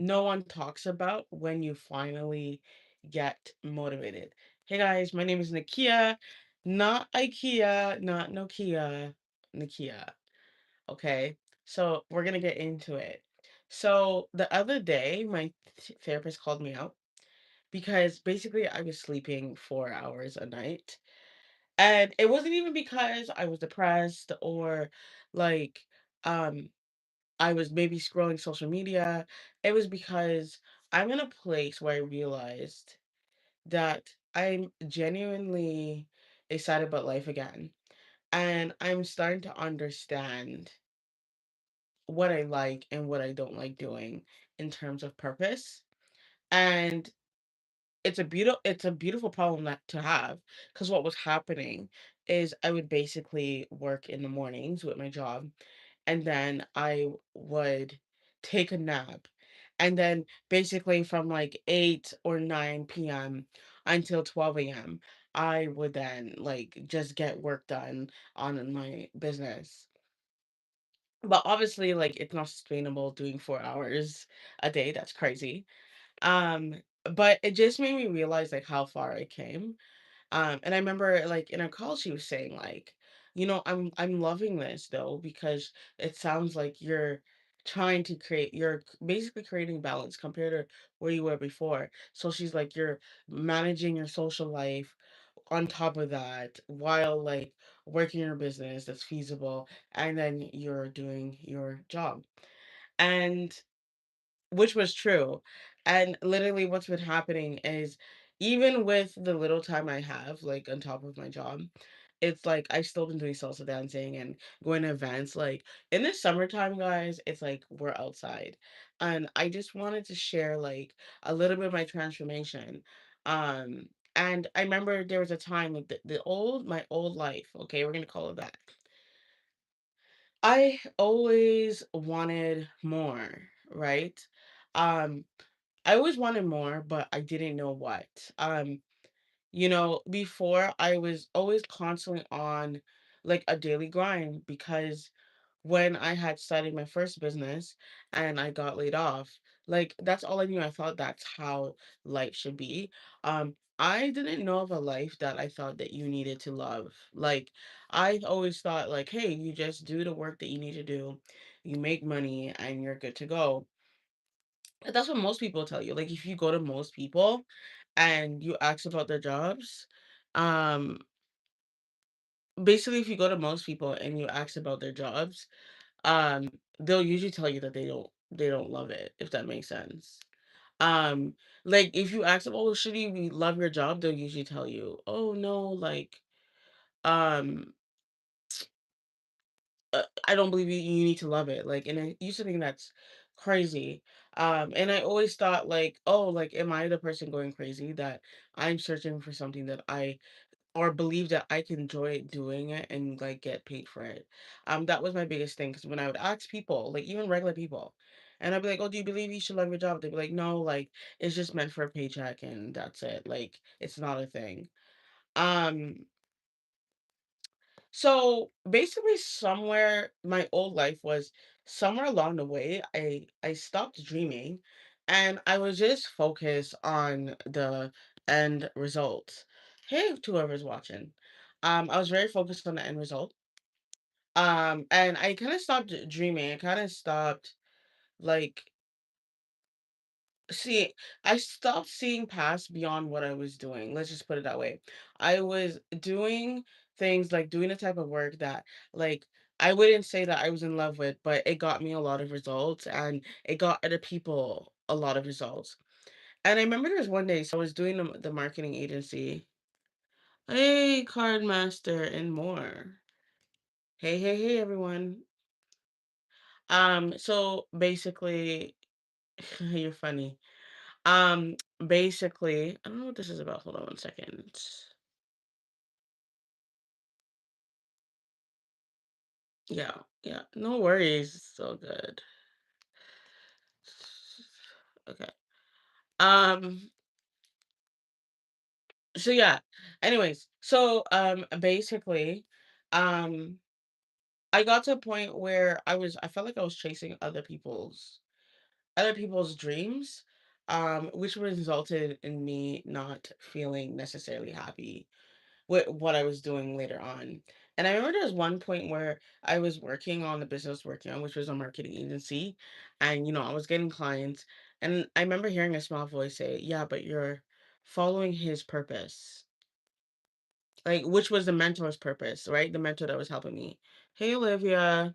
no one talks about when you finally get motivated. Hey guys, my name is Nakia, not IKEA, not Nokia, Nakia. Okay, so we're gonna get into it. So the other day, my therapist called me out because basically I was sleeping 4 hours a night. And it wasn't even because I was depressed or like um I was maybe scrolling social media. It was because I'm in a place where I realized that I'm genuinely excited about life again. And I'm starting to understand what I like and what I don't like doing in terms of purpose. And it's a beautiful problem that to have, because what was happening is I would basically work in the mornings with my job, and then I would take a nap. And then basically from like 8 or 9 p.m. until 12 a.m., I would then like just get work done on my business. But obviously, like it's not sustainable doing 4 hours a day. That's crazy. Um, but it just made me realize like how far I came. And I remember like in a call she was saying like, I'm loving this though because it sounds like you're basically creating balance compared to where you were before. So she's like you're managing your social life on top of that while like working your business that's feasible, and then you're doing your job. And which was true. And literally what's been happening is even with the little time I have, like on top of my job, it's like I've still been doing salsa dancing and going to events. Like in the summertime, guys, it's like we're outside. And I just wanted to share like a little bit of my transformation. Um, and I remember there was a time like my old life, okay, we're gonna call it that. I always wanted more, right? Um, I always wanted more, but I didn't know what. Before I was always constantly on like a daily grind because when I had started my first business and I got laid off, like that's all I knew. I thought that's how life should be. I didn't know of a life that I thought that you needed to love. Like I always thought like, hey, you just do the work that you need to do, you make money and you're good to go. That's what most people tell you. Like if you go to most people and you ask about their jobs, um basically if you go to most people and you ask about their jobs, they'll usually tell you that they don't love it, if that makes sense. Um like if you ask them, "Oh, should you love your job?" They'll usually tell you, "Oh no, like um I don't believe you need to love it." Like, and I used to think that's crazy. And I always thought like, "Oh, like am I the person going crazy that I'm searching for something that I or believe that I can enjoy doing it and like get paid for it." That was my biggest thing because when I would ask people, like even regular people, and I'd be like, "Oh, do you believe you should love your job?" They'd be like, "No, like it's just meant for a paycheck and that's it. Like it's not a thing." Um, so basically, somewhere my old life was somewhere along the way, I stopped dreaming, and I was just focused on the end result. Hey, to whoever's watching, I was very focused on the end result. And I kind of stopped dreaming. I kind of stopped like see, I stopped seeing past beyond what I was doing. Let's just put it that way. I was doing things like doing the type of work that, like, I wouldn't say that I was in love with, but it got me a lot of results and it got other people a lot of results. And I remember there was one day, so I was doing the marketing agency. Hey, Card Master and more. Hey, hey, hey, everyone. So basically, you're funny. Basically, I don't know what this is about. Hold on one second. Yeah, yeah, no worries. So good. Okay. Um, so yeah. Anyways, so basically, um I got to a point where I felt like I was chasing other people's other people's dreams, which resulted in me not feeling necessarily happy with what I was doing later on. And I remember there was one point where I was working on the business I was working on, which was a marketing agency, and I was getting clients, and I remember hearing a small voice say, "Yeah, but you're following his purpose." Like, which was the mentor's purpose, right? The mentor that was helping me. Hey, Olivia.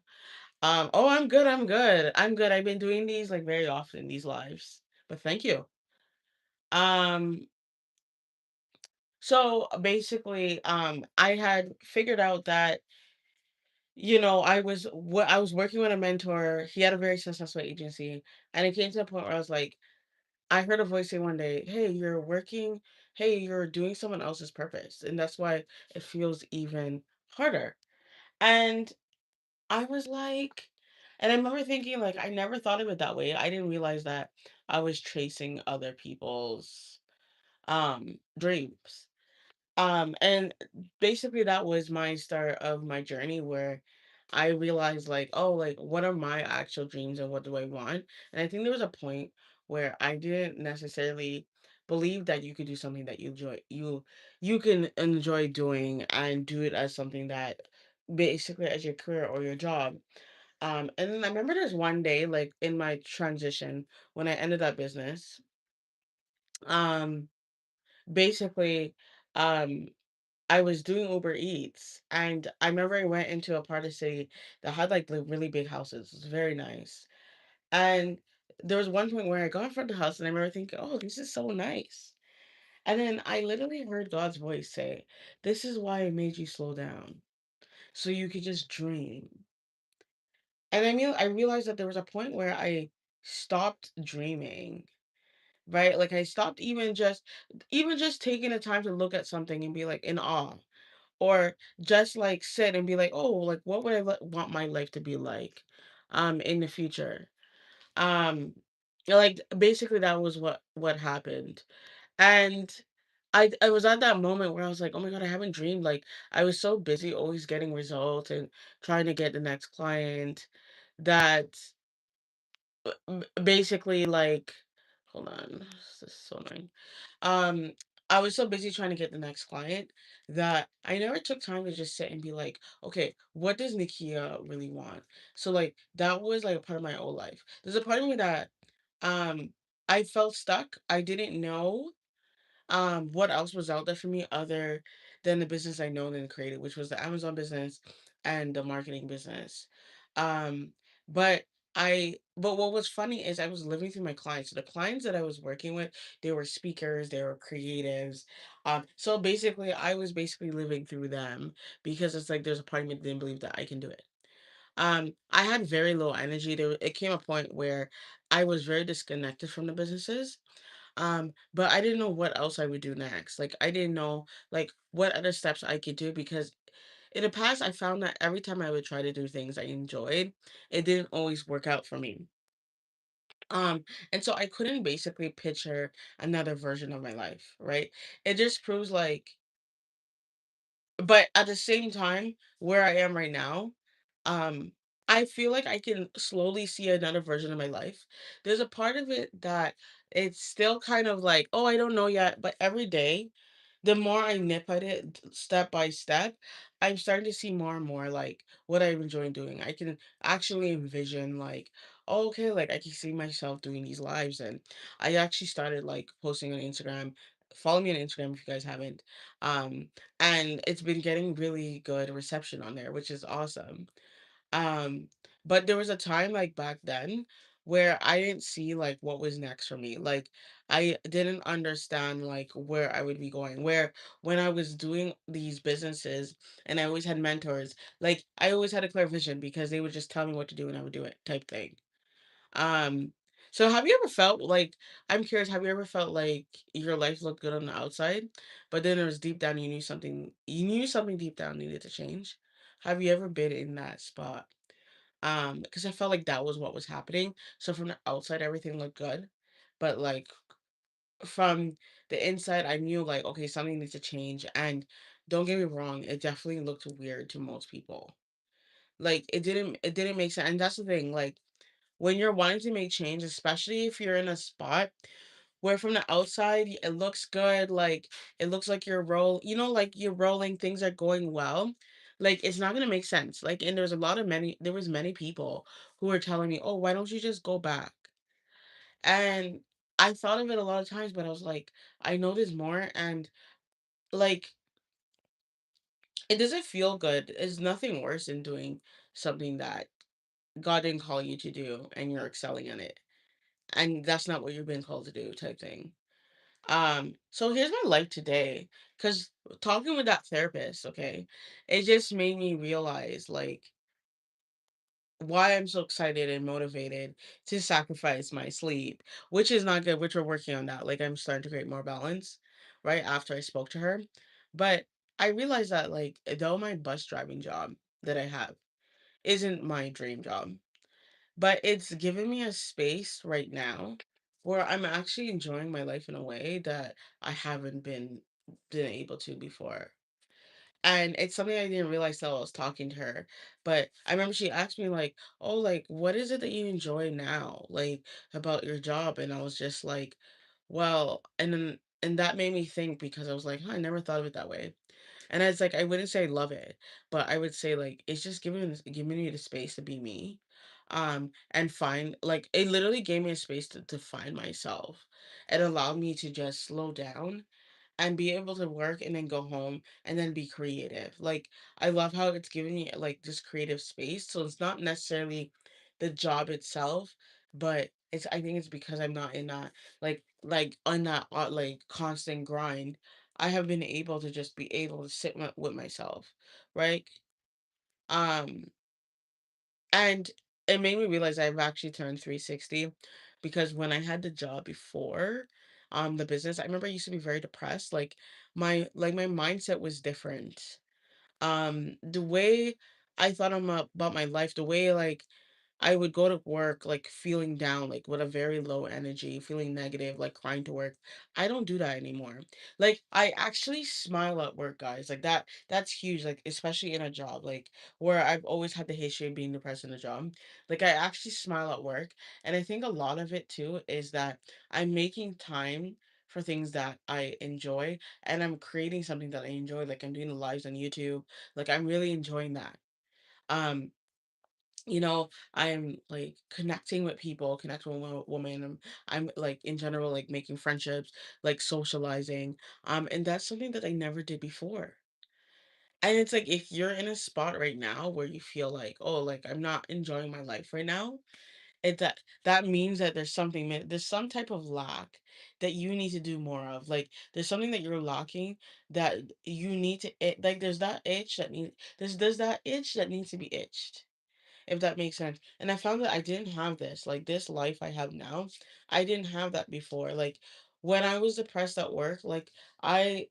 Oh, I'm good. I'm good. I'm good. I've been doing these like very often, these lives. But thank you. Um, so basically, I had figured out that, I was working with a mentor. He had a very successful agency. And it came to the point where I was like, I heard a voice say one day, hey, you're doing someone else's purpose. And that's why it feels even harder. And I was like, and I remember thinking, like, I never thought of it that way. I didn't realize that I was chasing other people's dreams. And basically that was my start of my journey where I realized, like, oh, like, what are my actual dreams and what do I want? And I think there was a point where I didn't necessarily believe that you could do something that you can enjoy doing and do it as something that basically as your career or your job. And then I remember there's one day, like in my transition when I ended that business, um, basically, um, I was doing Uber Eats, and I remember I went into a part of the city that had like the really big houses. It was very nice. And there was one point where I got in front of the house and I remember thinking, oh, this is so nice. And then I literally heard God's voice say, this is why I made you slow down. So you could just dream. And I realized that there was a point where I stopped dreaming, right? Like I stopped even just taking the time to look at something and be like in awe, or just like sit and be like, oh, like what would want my life to be like in the future. Um like basically that was what happened. And I was at that moment where I was like, oh my God, I haven't dreamed. Like I was so busy always getting results and trying to get the next client that basically like, hold on, this is so annoying. um I was so busy trying to get the next client that I never took time to just sit and be like, okay, what does Nikia really want? So like that was like a part of my old life. There's a part of me that um I felt stuck. I didn't know what else was out there for me other than the business I known and created, which was the Amazon business and the marketing business. Um, but but what was funny is I was living through my clients. So the clients that I was working with, they were speakers, they were creatives. So basically I was basically living through them because it's like there's a part of me that didn't believe that I can do it. I had very low energy. It came a point where I was very disconnected from the businesses, but I didn't know what else I would do next. Like I didn't know like what other steps I could do because in the past I found that every time I would try to do things I enjoyed, it didn't always work out for me. Um, and so I couldn't basically picture another version of my life, right? It just proves like, but at the same time, where I am right now, um, I feel like I can slowly see another version of my life. There's a part of it that it's still kind of like, oh, I don't know yet, but every day, the more I nip at it step by step, I'm starting to see more and more like what I'm enjoying doing. I can actually envision like, oh, okay, like I can see myself doing these lives. And I actually started like posting on Instagram. Follow me on Instagram if you guys haven't. Um, and it's been getting really good reception on there, which is awesome. Um, but there was a time like back then where I didn't see like what was next for me. Like I didn't understand like where I would be going. Where when I was doing these businesses and I always had mentors, like I always had a clear vision because they would just tell me what to do and I would do it type thing. Um, so have you ever felt like, I'm curious, have you ever felt like your life looked good on the outside, but then it was deep down you knew something deep down needed to change? Have you ever been in that spot? Because I felt like that was what was happening. So from the outside everything looked good, but like from the inside I knew like, okay, something needs to change. And don't get me wrong, it definitely looked weird to most people. Like it didn't make sense. And that's the thing, like when you're wanting to make change, especially if you're in a spot where from the outside it looks good, like it looks like like you're rolling, things are going well. Like it's not gonna make sense. Like, and there was many people who were telling me, "Oh, why don't you just go back?" And I thought of it a lot of times, but I was like, I know there's more, and like it doesn't feel good. There's nothing worse than doing something that God didn't call you to do and you're excelling in it. And that's not what you've been called to do, type thing. So here's my life today. Cause talking with that therapist, okay, it just made me realize like why I'm so excited and motivated to sacrifice my sleep, which is not good, which we're working on that. Like I'm starting to create more balance right after I spoke to her. But I realized that like though my bus driving job that I have isn't my dream job, but it's given me a space right now where I'm actually enjoying my life in a way that I haven't been able to before. And it's something I didn't realize till I was talking to her. But I remember she asked me like, "Oh, like what is it that you enjoy now? Like about your job?" And I was just like, "Well," and that made me think because I was like, huh, I never thought of it that way. And it's like I wouldn't say I love it, but I would say like it's just giving me the space to be me. And find like it literally gave me a space to find myself. It allowed me to just slow down and be able to work and then go home and then be creative. Like I love how it's giving me like this creative space. So it's not necessarily the job itself, but it's I think it's because I'm not in that like on that like constant grind. I have been able to just be able to sit with myself, right? Um, and it made me realize I've actually turned 360 because when I had the job before, the business, I remember I used to be very depressed. Like my mindset was different. The way I thought about my life, the way like I would go to work like feeling down, like with a very low energy, feeling negative, like crying to work. I don't do that anymore. Like I actually smile at work, guys. Like that's huge, like especially in a job, like where I've always had the history of being depressed in a job. Like I actually smile at work. And I think a lot of it too is that I'm making time for things that I enjoy and I'm creating something that I enjoy. Like I'm doing the lives on YouTube. Like I'm really enjoying that. Um I'm like connecting with people, connecting with women. I'm like in general like making friendships, like socializing. And that's something that I never did before. And it's like if you're in a spot right now where you feel like, oh, like I'm not enjoying my life right now, that means that there's some type of lack that you need to do more of. Like there's something that you're lacking that you need to like there's that itch that needs to be itched, if that makes sense. And I found that I didn't have this, like this life I have now. I didn't have that before. Like when I was depressed at work, the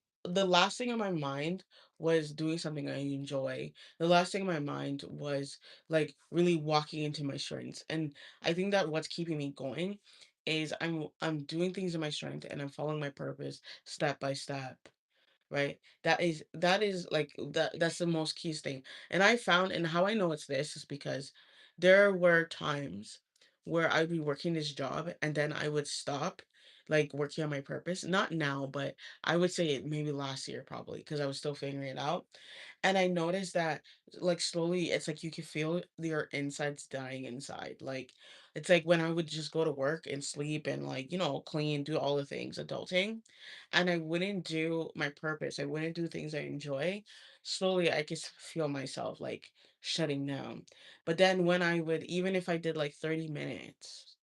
last thing on my mind was doing something I enjoy. The last thing on my mind was like really walking into my strengths. And I think that what's keeping me going is I'm doing things in my strength and I'm following my purpose step by step, right? That is like that's the most key thing. And I found, and how I know it's this is because there were times where I'd be working this job and then I would stop like working on my purpose. Not now, but I would say it maybe last year probably because I was still figuring it out. And I noticed that like slowly it's like you can feel your insides dying inside. Like it's like when I would just go to work and sleep and like, clean, do all the things, adulting, and I wouldn't do my purpose. I wouldn't do things I enjoy. Slowly, I could feel myself like shutting down. But then when I would, even if I did like 30 minutes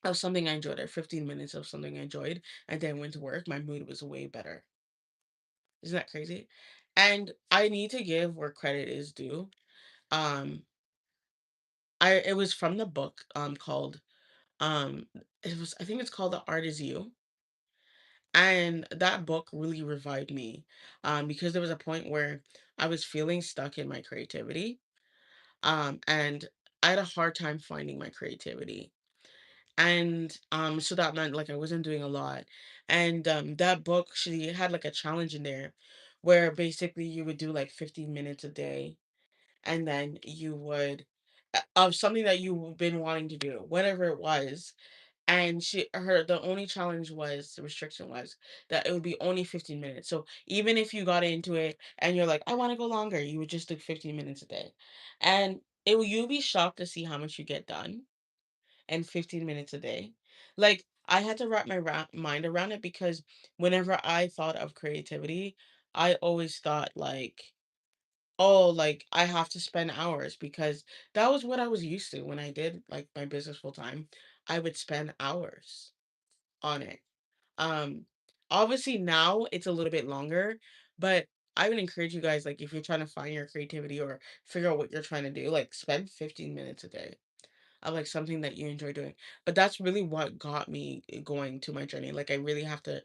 of something I enjoyed or 15 minutes of something I enjoyed, and then went to work, my mood was way better. Isn't that crazy? And I need to give where credit is due. Um, it was from the book called I think it's called The Art Is You. And that book really revived me because there was a point where I was feeling stuck in my creativity. And I had a hard time finding my creativity. And so that meant like I wasn't doing a lot. And that book, she had like a challenge in there where basically you would do like 15 minutes a day and then you would of something that you've been wanting to do, whatever it was. And the only challenge was, the restriction was that it would be only 15 minutes. So even if you got into it and you're like, I want to go longer, you would just do 15 minutes a day. And you'll be shocked to see how much you get done in 15 minutes a day. Like, I had to wrap my mind around it, because whenever I thought of creativity, I always thought like, oh, like I have to spend hours, because that was what I was used to when I did like my business full time. I would spend hours on it. Um, Obviously now it's a little bit longer, but I would encourage you guys, like if you're trying to find your creativity or figure out what you're trying to do, like spend 15 minutes a day of like something that you enjoy doing. But that's really what got me going to my journey. Like I really have to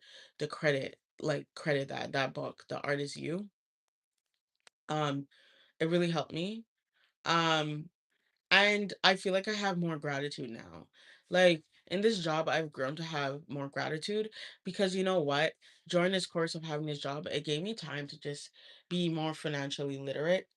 credit that book, The Art Is You. Um, it really helped me. Um, And I feel like I have more gratitude now. Like in this job, I've grown to have more gratitude, because you know what? During this course of having this job, it gave me time to just be more financially literate,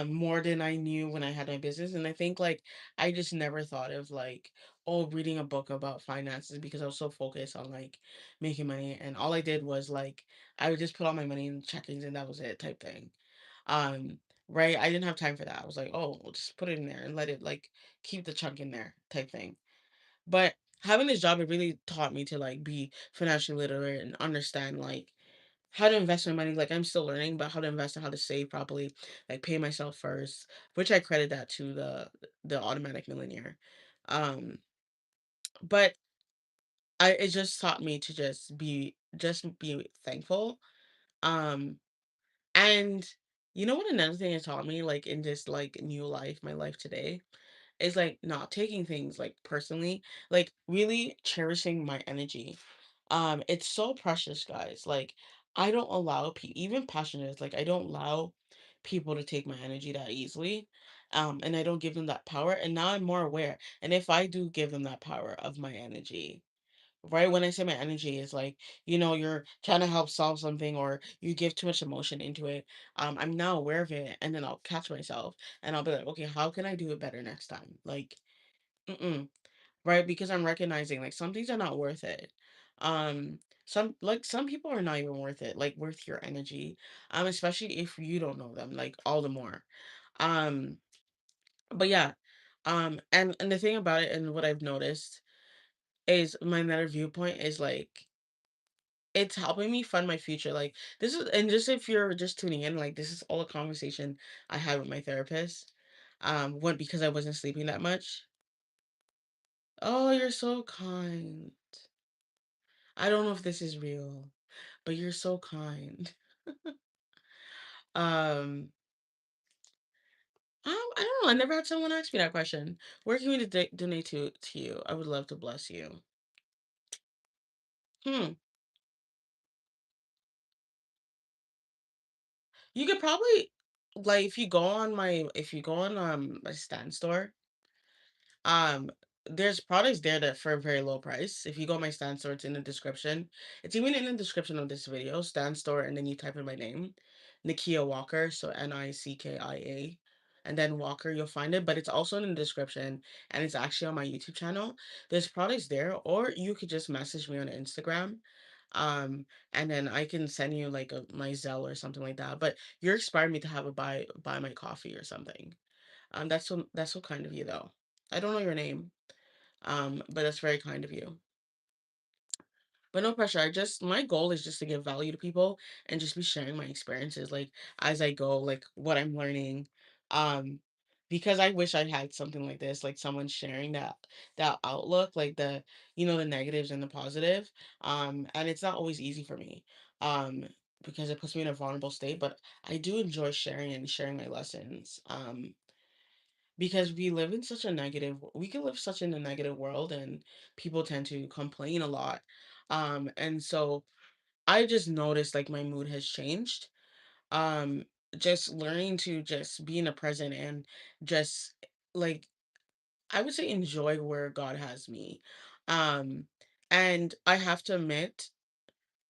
more than I knew when I had my business. And I think like I just never thought of like, oh, reading a book about finances, because I was so focused on like making money. And all I did was like I would just put all my money in checkings and that was it, type thing. Um, right? I didn't have time for that. I was like, oh, we'll just put it in there and let it like keep the chunk in there, type thing. But having this job, it really taught me to like be financially literate and understand like how to invest my money. Like I'm still learning about how to invest and how to save properly, like pay myself first, which I credit that to the automatic millionaire. Um, but it just taught me to just be thankful. Um, And you know what another thing it taught me, like in this like new life, my life today, is like not taking things like personally, like really cherishing my energy. It's so precious, guys. Like I don't allow people, even passionate, like I don't allow people to take my energy that easily. And I don't give them that power. And now I'm more aware. And if I do give them that power of my energy, right? When I say my energy is like, you're trying to help solve something or you give too much emotion into it. I'm now aware of it, and then I'll catch myself and I'll be like, okay, how can I do it better next time? Like, mm-mm, right? Because I'm recognizing like some things are not worth it. Some people are not even worth it, like worth your energy. Especially if you don't know them, like all the more. Um, but yeah. And the thing about it, and what I've noticed is my meta viewpoint is like it's helping me fund my future. Like this is, and just if you're just tuning in, like this is all a conversation I had with my therapist. What because I wasn't sleeping that much. Oh, you're so kind. I don't know if this is real, but you're so kind. Um, I don't know. I never had someone ask me that question. Where can we donate to you? I would love to bless you. Hmm. You could probably like if you go on my stand store. Um, there's products there that for a very low price. If you go on my Stan store, it's in the description. It's even in the description of this video, Stan store, and then you type in my name, Nikia Walker, so Nickia, and then Walker, you'll find it. But it's also in the description, and it's actually on my YouTube channel. There's products there, or you could just message me on Instagram. And then I can send you like my Zelle or something like that. But you're inspiring me to have a buy my coffee or something. That's so kind of you though. I don't know your name, but that's very kind of you. But no pressure. My goal is just to give value to people and just be sharing my experiences, like as I go, like what I'm learning. Um, because I wish I had something like this, like someone sharing that outlook, like the negatives and the positive. And it's not always easy for me. Um, because it puts me in a vulnerable state, but I do enjoy sharing my lessons. Because we can live such in a negative world, and people tend to complain a lot. And so I just noticed like my mood has changed. um just learning to just be in the present and just like I would say enjoy where God has me. Um and I have to admit,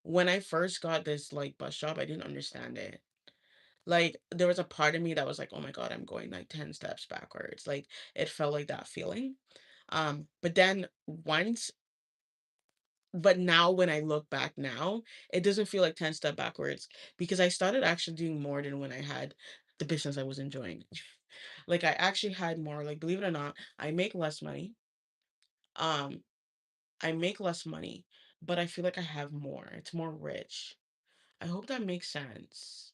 when I first got this like bus job, I didn't understand it. Like, there was a part of me that was like, "Oh my god, I'm going, like, 10 steps backwards." Like, it felt like that feeling. But then once but now when I look back now, it doesn't feel like 10 step backwards because I started actually doing more than when I had the business I was enjoying. Like, I actually had more, like, believe it or not, I make less money. Um, I make less money, but I feel like I have more. It's more rich. I hope that makes sense.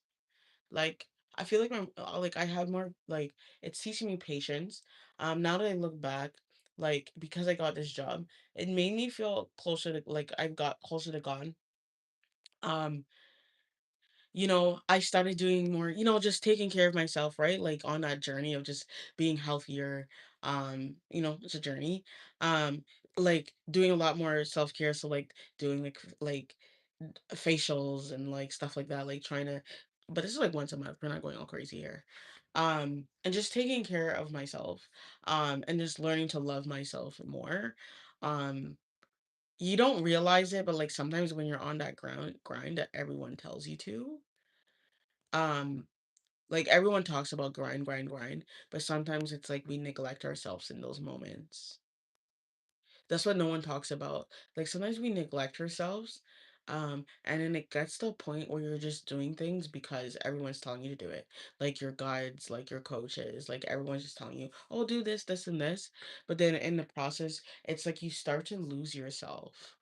Like, I feel like like I had more like it's teaching me patience. Now that I look back, like because I got this job, it made me feel closer to like I got closer to God. Um, I started doing more, just taking care of myself, right? Like on that journey of just being healthier. It's a journey. Um, like doing a lot more self-care. So like doing like facials and like stuff like that, like trying to but this is like once a month. We're not going all crazy here. And just taking care of myself, and just learning to love myself more. Um, you don't realize it, but like sometimes when you're on that grind that everyone tells you to, um, like everyone talks about grind, grind, grind, but sometimes it's like we neglect ourselves in those moments. That's what no one talks about. Like sometimes we neglect ourselves. And then it gets to a point where you're just doing things because everyone's telling you to do it. Like your guides, like your coaches, like everyone's just telling you, oh, do this, this, and this. But then in the process, it's like you start to lose yourself.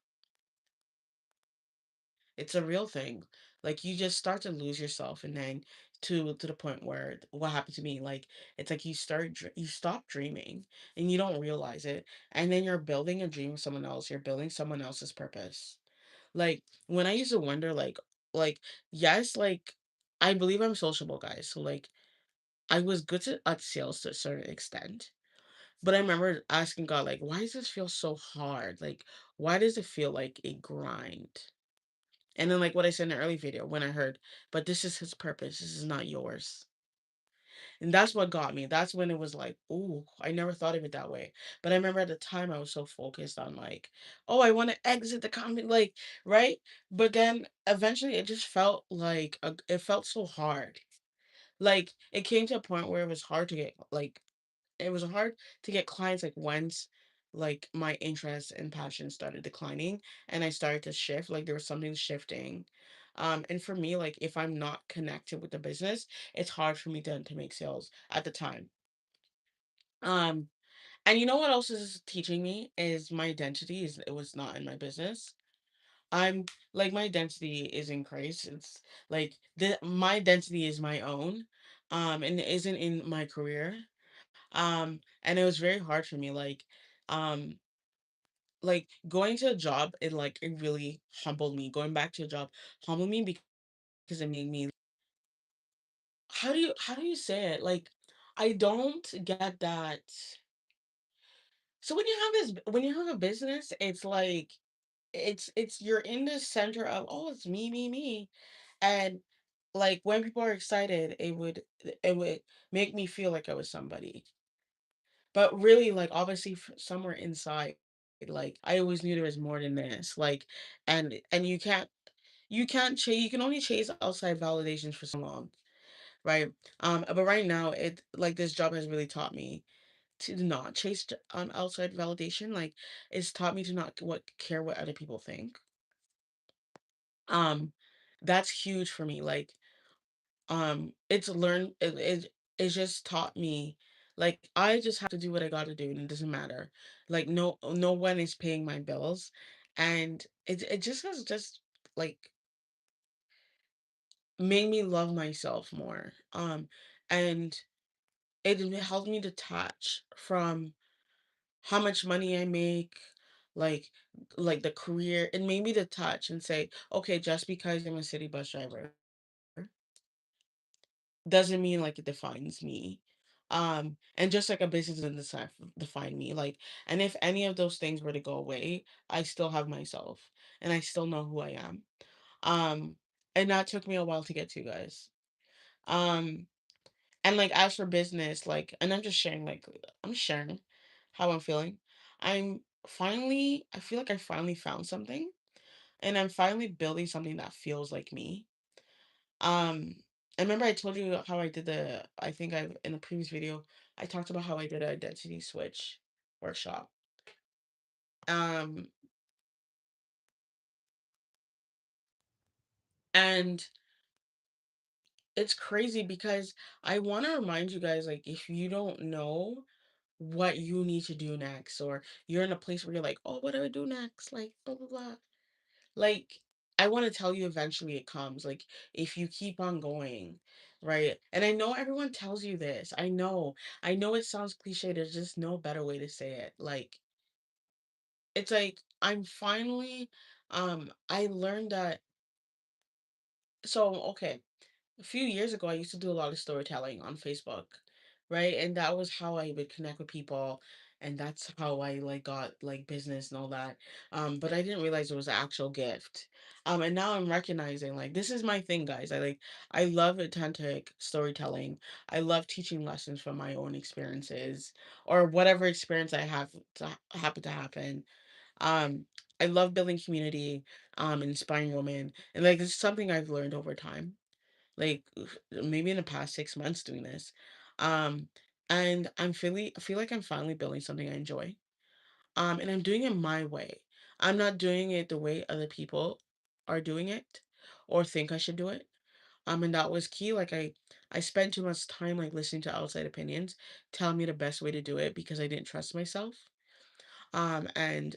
It's a real thing. Like you just start to lose yourself and then to the point where what happened to me, like it's like you stop dreaming and you don't realize it. And then you're building a dream of someone else. You're building someone else's purpose. Like when I used to wonder like yes, like I believe I'm sociable, guys. So like I was good at sales to a certain extent. But I remember asking God, like, why does this feel so hard? Like, why does it feel like a grind? And then, like what I said in the early video, when I heard, but this is his purpose, this is not yours. And that's what got me. That's when it was like, ooh, I never thought of it that way. But I remember at the time I was so focused on like, oh, I want to exit the company, like, right? But then eventually it just felt like it felt so hard. Like it came to a point where it was hard to get like it was hard to get clients like once like my interest and passion started declining and I started to shift, like there was something shifting. And for me, like if I'm not connected with the business, it's hard for me to make sales at the time. Um, and you know what else is teaching me is my identity is it was not in my business. I'm like my identity is in Christ. It's like my identity is my own. And it isn't in my career. And it was very hard for me um like going to a job, it really humbled me. Going back to a job humbled me because it made me how do you say it? Like I don't get that. So when you have a business, it's like it's you're in the center of, oh, it's me, me, me. And like when people are excited, it would make me feel like I was somebody. But really, like, obviously, somewhere inside, like, I always knew there was more than this. Like, and you can't chase. You can only chase outside validations for so long, right? But right now, it like this job has really taught me to not chase outside validation. Like, it's taught me to not care what other people think. Um, that's huge for me. Like, it's learned it just taught me like I just have to do what I gotta do and it doesn't matter. Like no one is paying my bills. And it just has just like made me love myself more. And it helped me detach from how much money I make, like like the career. It made me detach and say, okay, just because I'm a city bus driver doesn't mean like it defines me. And just like a business doesn't define me. Like, and if any of those things were to go away, I still have myself and I still know who I am. Um, and that took me a while to get to, guys. Um, and like as for business, like, and I'm sharing how I'm feeling. I feel like I finally found something and I'm finally building something that feels like me. Um, I remember I told you how I did I think I in the previous video, I talked about how I did an identity switch workshop. Um, and it's crazy because I want to remind you guys, like, if you don't know what you need to do next, or you're in a place where you're like, oh, what do I do next? Like, blah, blah, blah. Like, I want to tell you eventually it comes. Like, if you keep on going, right? And I know everyone tells you this. I know it sounds cliche. There's just no better way to say it. Like, it's like, I'm finally, I learned that. So, okay. A few years ago, I used to do a lot of storytelling on Facebook, right? And that was how I would connect with people, and that's how I like got like business and all that. But I didn't realize it was an actual gift. And now I'm recognizing like this is my thing, guys. I love authentic storytelling. I love teaching lessons from my own experiences or whatever experience I have to happen to happen. Um, I love building community, inspiring women, and like it's something I've learned over time, like maybe in the past 6 months doing this. Um, and I feel like I'm finally building something I enjoy. And I'm doing it my way. I'm not doing it the way other people are doing it or think I should do it. And that was key. I spent too much time like listening to outside opinions, telling me the best way to do it because I didn't trust myself. And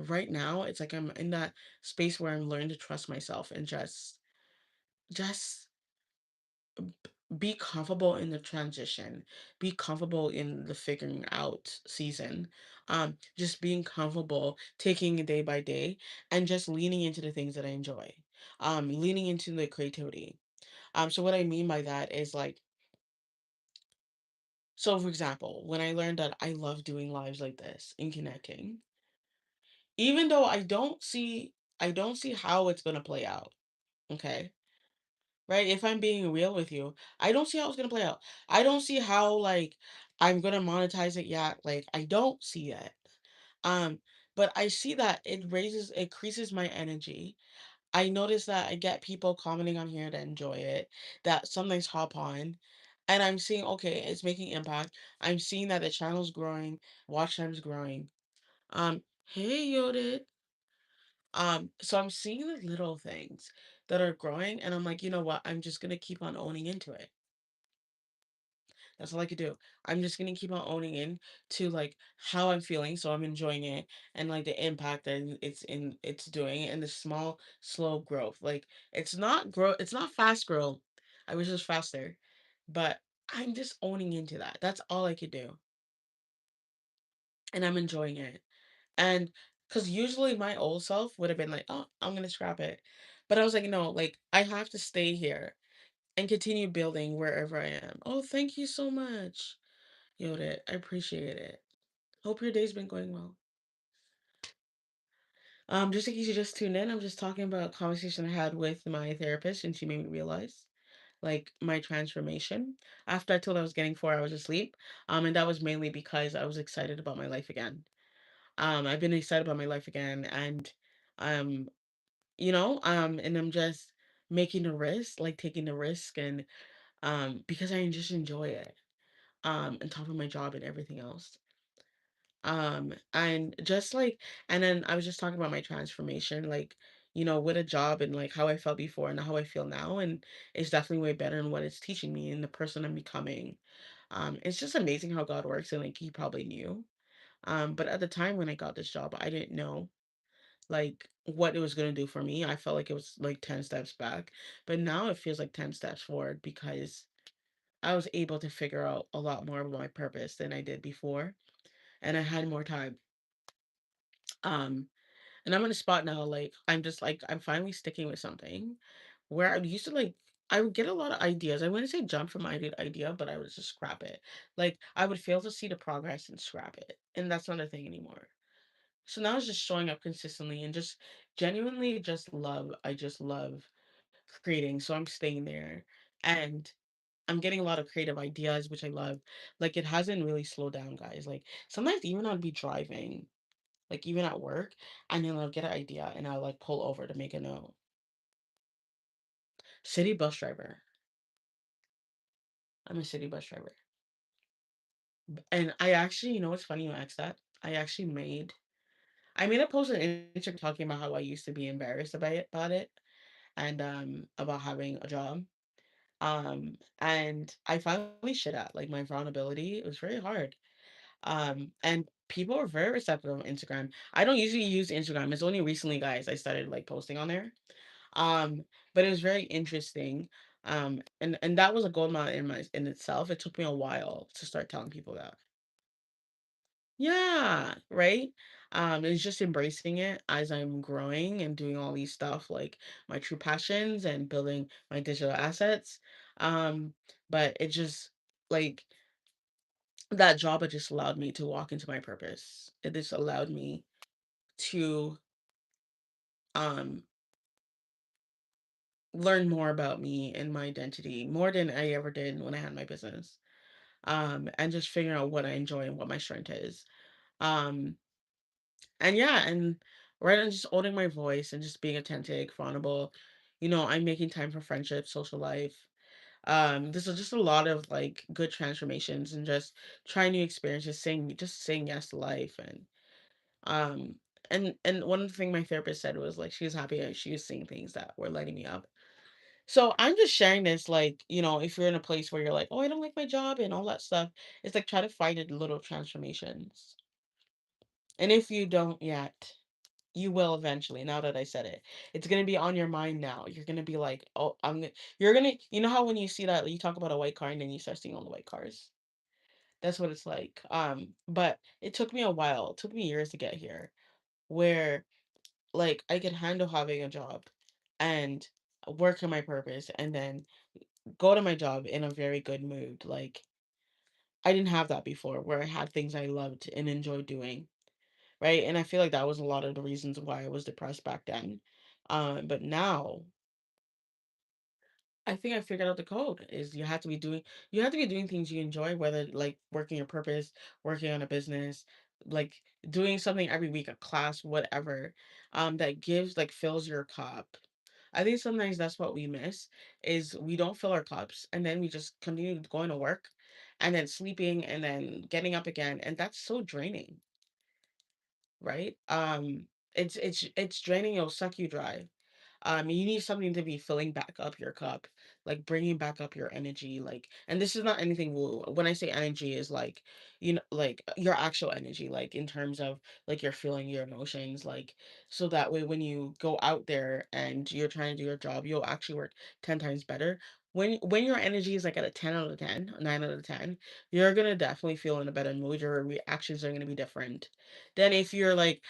right now it's like I'm in that space where I'm learning to trust myself and just be comfortable in the transition, be comfortable in the figuring out season, just being comfortable taking it day by day and just leaning into the things that I enjoy, leaning into the creativity. So what I mean by that is like, so for example, when I learned that I love doing lives like this and connecting, even though I don't see how it's gonna play out, okay? Right? If I'm being real with you, I don't see how it's gonna play out. I don't see how like I'm gonna monetize it yet. Like I don't see it. Um, but I see that it increases my energy. I notice that I get people commenting on here that enjoy it, that sometimes hop on, and I'm seeing okay, it's making impact. I'm seeing that the channel's growing, watch time's growing. Hey Yodit. So I'm seeing the little things that are growing, and I'm like, you know what? I'm just gonna keep on owning into it. That's all I could do. I'm just gonna keep on owning in to like how I'm feeling, so I'm enjoying it, and like the impact that it's doing, and the small, slow growth. Like it's not fast growth. I wish it was faster, but I'm just owning into that. That's all I could do, and I'm enjoying it. And because usually my old self would have been like, oh, I'm gonna scrap it. But I was like, no, like I have to stay here and continue building wherever I am. Oh, thank you so much, Yoda. I appreciate it. Hope your day's been going well. Just in case you just tuned in, I'm just talking about a conversation I had with my therapist, and she made me realize like my transformation after I told her I was getting 4 hours of sleep. And that was mainly because I was excited about my life again. I've been excited about my life again, and um and I'm just making the risk, like taking the risk, and because I just enjoy it, on top of my job and everything else. And just like, and then I was just talking about my transformation, like, with a job and like how I felt before and how I feel now, and it's definitely way better in what it's teaching me and the person I'm becoming. It's just amazing how God works, and like He probably knew. But at the time when I got this job, I didn't know like what it was going to do for me. I felt like it was like 10 steps back, but now it feels like 10 steps forward because I was able to figure out a lot more about my purpose than I did before, and I had more time. Um and I'm in a spot now like I'm just like I'm finally sticking with something where I used to like I would get a lot of ideas. I wouldn't say jump from idea to idea, but I would just scrap it. Like I would fail to see the progress and scrap it. And that's not a thing anymore. So now it's just showing up consistently and just genuinely just love. I just love creating. So I'm staying there. And I'm getting a lot of creative ideas, which I love. Like it hasn't really slowed down, guys. Like sometimes even I'll be driving, like even at work, and then I'll get an idea and I'll like pull over to make a note. City bus driver. I'm a city bus driver. And I actually, you know what's funny you asked that? I made a post on Instagram talking about how I used to be embarrassed about it and about having a job. And I finally shit at like my vulnerability. It was very hard. And people were very receptive on Instagram. I don't usually use Instagram. It's only recently, guys, I started like posting on there. Um, but it was very interesting. And that was a goal in itself. It took me a while to start telling people that. Yeah, right? It's just embracing it as I'm growing and doing all these stuff like my true passions and building my digital assets. Um, but it just like that job it just allowed me to walk into my purpose. It just allowed me to um learn more about me and my identity more than I ever did when I had my business. And just figuring out what I enjoy and what my strength is. Um And yeah, and right on just owning my voice and just being authentic, vulnerable. I'm making time for friendship, social life. This is just a lot of like good transformations and just trying new experiences, saying yes to life um and one of the things my therapist said was like she was happy that she was seeing things that were lighting me up. So I'm just sharing this like, if you're in a place where you're like, oh, I don't like my job and all that stuff, it's like try to find it little transformations. And if you don't yet, you will eventually, now that I said it. It's gonna be on your mind now. You're gonna be like, oh, you're gonna, you know how when you see that, you talk about a white car and then you start seeing all the white cars? That's what it's like. But it took me a while, it took me years to get here, where like I could handle having a job and work in my purpose and then go to my job in a very good mood. Like, I didn't have that before, where I had things I loved and enjoyed doing. Right? And I feel like that was a lot of the reasons why I was depressed back then. But now I think I figured out the code is you have to be doing things you enjoy, whether like working your purpose, working on a business, like doing something every week, a class, whatever, that gives like fills your cup. I think sometimes that's what we miss is we don't fill our cups and then we just continue going to work and then sleeping and then getting up again. And that's so draining, right? It's draining, it'll suck you dry. You need something to be filling back up your cup, like bringing back up your energy. Like, and this is not anything woo. When I say energy, is like, like your actual energy, like in terms of like you're feeling your emotions, like so that way when you go out there and you're trying to do your job, you'll actually work 10 times better. When your energy is like at a 10 out of 10, a 9 out of 10, you're gonna definitely feel in a better mood. Your reactions are gonna be different than if you're like,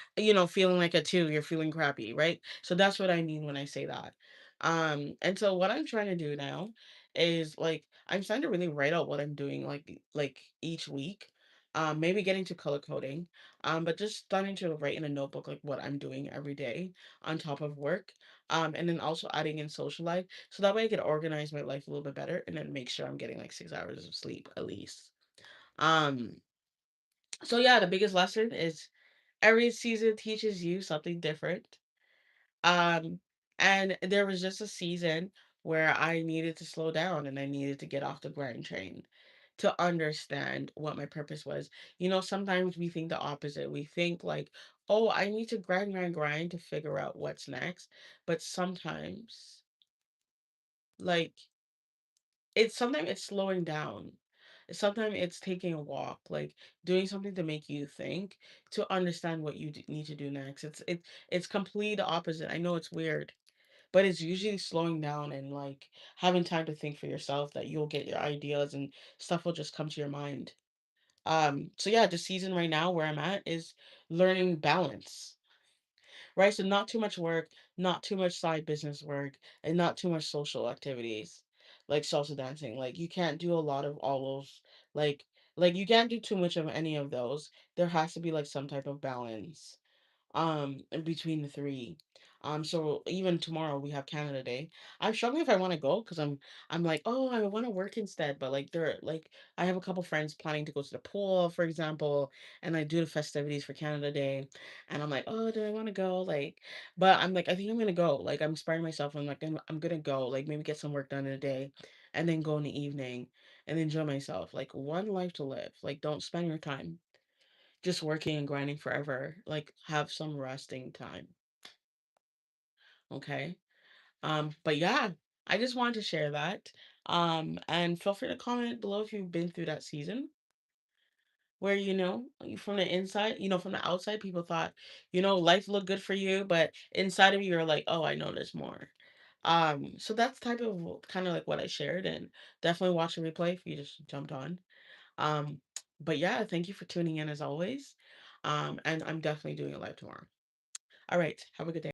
feeling like a two, you're feeling crappy, right? So that's what I mean when I say that. And so what I'm trying to do now is like I'm starting to really write out what I'm doing like each week. Maybe getting to color coding. But just starting to write in a notebook like what I'm doing every day on top of work. And then also adding in social life. So that way I can organize my life a little bit better and then make sure I'm getting like 6 hours of sleep at least. Um, so yeah, the biggest lesson is every season teaches you something different. Um, and there was just a season where I needed to slow down and I needed to get off the grind train to understand what my purpose was. Sometimes we think the opposite. We think like, oh, I need to grind, grind, grind to figure out what's next. But like, sometimes it's slowing down. Sometimes it's taking a walk, like doing something to make you think, to understand what you need to do next. It's complete opposite. I know it's weird, but it's usually slowing down and like having time to think for yourself that you'll get your ideas and stuff will just come to your mind. So yeah, the season right now where I'm at is learning balance, right? So not too much work, not too much side business work, and not too much social activities, like salsa dancing. Like you can't do a lot of all those, like like you can't do too much of any of those. There has to be like some type of balance in between the three. So even tomorrow we have Canada Day. I'm struggling if I want to go because I'm like, oh, I want to work instead, but like I have a couple friends planning to go to the pool, for example, and I do the festivities for Canada Day, and I'm like, oh, do I want to go? Like, but I'm like, I think I'm gonna go. Like, I'm inspiring myself. I'm like, I'm gonna go. Like, maybe get some work done in a day, and then go in the evening, and enjoy myself. Like one life to live. Like don't spend your time just working and grinding forever. Like have some resting time. Okay. But yeah, I just wanted to share that. And feel free to comment below if you've been through that season where from the inside, from the outside, people thought, life looked good for you, but inside of you, you're like, oh, I know there's more. So that's type of kind of like what I shared, and definitely watch the replay if you just jumped on. Um, but yeah, thank you for tuning in as always. And I'm definitely doing it live tomorrow. All right, have a good day.